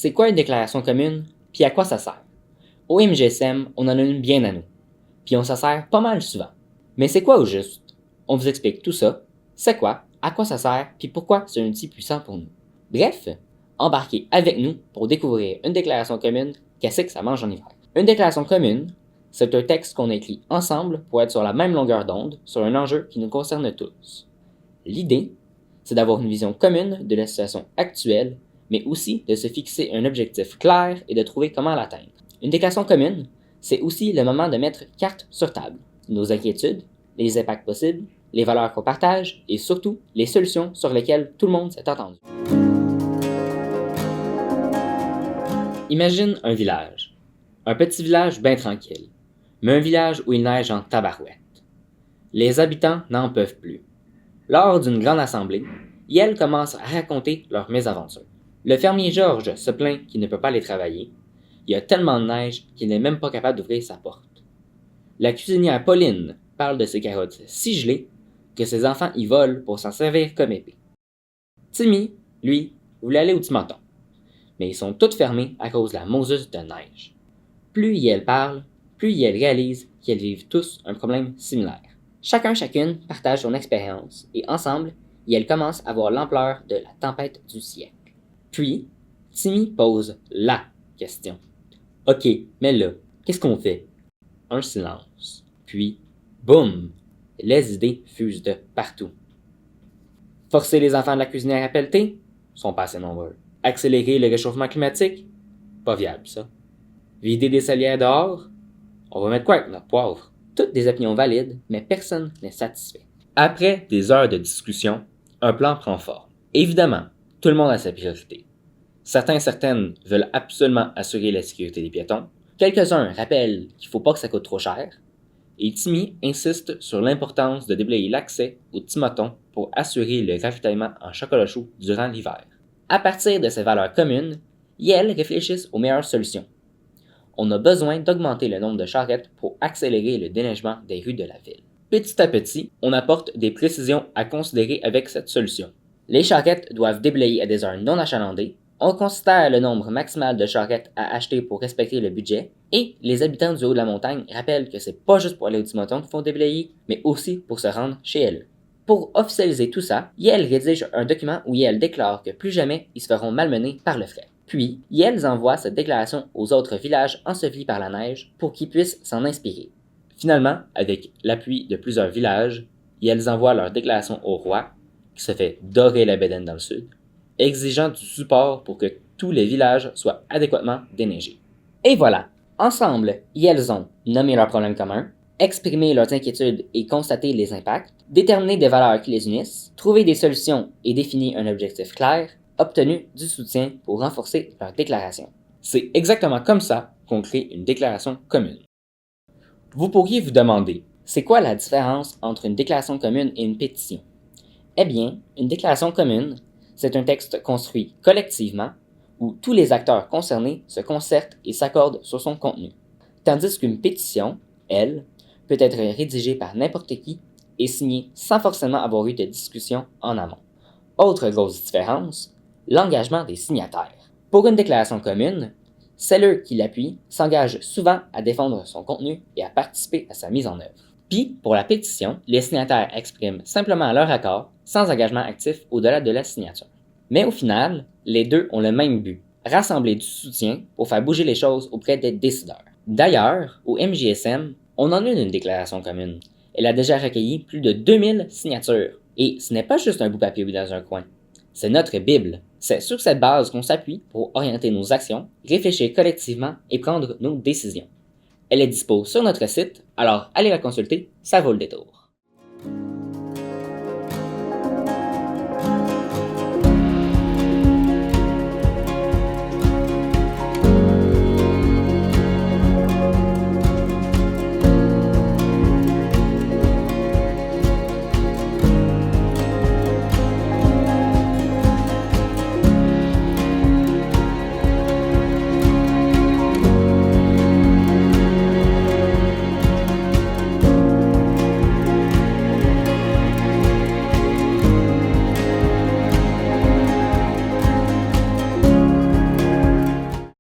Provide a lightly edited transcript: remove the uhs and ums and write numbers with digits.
C'est quoi une déclaration commune, puis à quoi ça sert? Au MGSM, on en a une bien à nous, puis on s'en sert pas mal souvent. Mais c'est quoi au juste? On vous explique tout ça, c'est quoi, à quoi ça sert, puis pourquoi c'est un outil puissant pour nous. Bref, embarquez avec nous pour découvrir une déclaration commune, qu'est-ce que ça mange en hiver. Une déclaration commune, c'est un texte qu'on écrit ensemble pour être sur la même longueur d'onde sur un enjeu qui nous concerne tous. L'idée, c'est d'avoir une vision commune de la situation actuelle, mais aussi de se fixer un objectif clair et de trouver comment l'atteindre. Une déclaration commune, c'est aussi le moment de mettre carte sur table. Nos inquiétudes, les impacts possibles, les valeurs qu'on partage et surtout les solutions sur lesquelles tout le monde s'est entendu. Imagine un village. Un petit village bien tranquille, mais un village où il neige en tabarouette. Les habitants n'en peuvent plus. Lors d'une grande assemblée, Yel commence à raconter leurs mésaventures. Le fermier Georges se plaint qu'il ne peut pas aller travailler. Il y a tellement de neige qu'il n'est même pas capable d'ouvrir sa porte. La cuisinière Pauline parle de ses carottes si gelées que ses enfants y volent pour s'en servir comme épée. Timmy, lui, voulait aller au Timaton, mais ils sont tous fermés à cause de la moseuse de neige. Plus Yel parle, plus Yel réalise qu'ils vivent tous un problème similaire. Chacune partage son expérience et ensemble, Yel commence à voir l'ampleur de la tempête du siècle. Puis, Timmy pose la question. Ok, mais là, qu'est-ce qu'on fait? Un silence. Puis, boum! Les idées fusent de partout. Forcer les enfants de la cuisinière à pelleter? Sont pas assez nombreux. Accélérer le réchauffement climatique? Pas viable, ça. Vider des salières dehors? On va mettre quoi avec notre poivre? Toutes des opinions valides, mais personne n'est satisfait. Après des heures de discussion, un plan prend forme. Évidemment, tout le monde a sa priorité. Certaines veulent absolument assurer la sécurité des piétons. Quelques-uns rappellent qu'il ne faut pas que ça coûte trop cher. Et Timmy insiste sur l'importance de déblayer l'accès au Timaton pour assurer le ravitaillement en chocolat chaud durant l'hiver. À partir de ces valeurs communes, Yel réfléchissent aux meilleures solutions. On a besoin d'augmenter le nombre de charrettes pour accélérer le déneigement des rues de la ville. Petit à petit, on apporte des précisions à considérer avec cette solution. Les charrettes doivent déblayer à des heures non achalandées. On considère le nombre maximal de charrettes à acheter pour respecter le budget, et les habitants du haut de la montagne rappellent que c'est pas juste pour aller au Timaton qu'ils font déblayer, mais aussi pour se rendre chez elles. Pour officialiser tout ça, Yel rédige un document où Yel déclare que plus jamais ils se feront malmener par le frais. Puis, Yel envoie cette déclaration aux autres villages ensevelis par la neige pour qu'ils puissent s'en inspirer. Finalement, avec l'appui de plusieurs villages, Yel envoie leur déclaration au roi, qui se fait dorer la bédaine dans le sud, exigeant du support pour que tous les villages soient adéquatement déneigés. Et voilà, ensemble, ils ont nommé leurs problèmes communs, exprimé leurs inquiétudes et constaté les impacts, déterminé des valeurs qui les unissent, trouvé des solutions et défini un objectif clair, obtenu du soutien pour renforcer leur déclaration. C'est exactement comme ça qu'on crée une déclaration commune. Vous pourriez vous demander, c'est quoi la différence entre une déclaration commune et une pétition? Eh bien, une déclaration commune, c'est un texte construit collectivement où tous les acteurs concernés se concertent et s'accordent sur son contenu. Tandis qu'une pétition, elle, peut être rédigée par n'importe qui et signée sans forcément avoir eu de discussion en amont. Autre grosse différence, l'engagement des signataires. Pour une déclaration commune, celle qui l'appuie s'engage souvent à défendre son contenu et à participer à sa mise en œuvre. Puis, pour la pétition, les signataires expriment simplement leur accord sans engagement actif au-delà de la signature. Mais au final, les deux ont le même but, rassembler du soutien pour faire bouger les choses auprès des décideurs. D'ailleurs, au MJSM, on en a une déclaration commune. Elle a déjà recueilli plus de 2000 signatures. Et ce n'est pas juste un bout de papier mis dans un coin. C'est notre Bible. C'est sur cette base qu'on s'appuie pour orienter nos actions, réfléchir collectivement et prendre nos décisions. Elle est dispo sur notre site, alors allez la consulter, ça vaut le détour.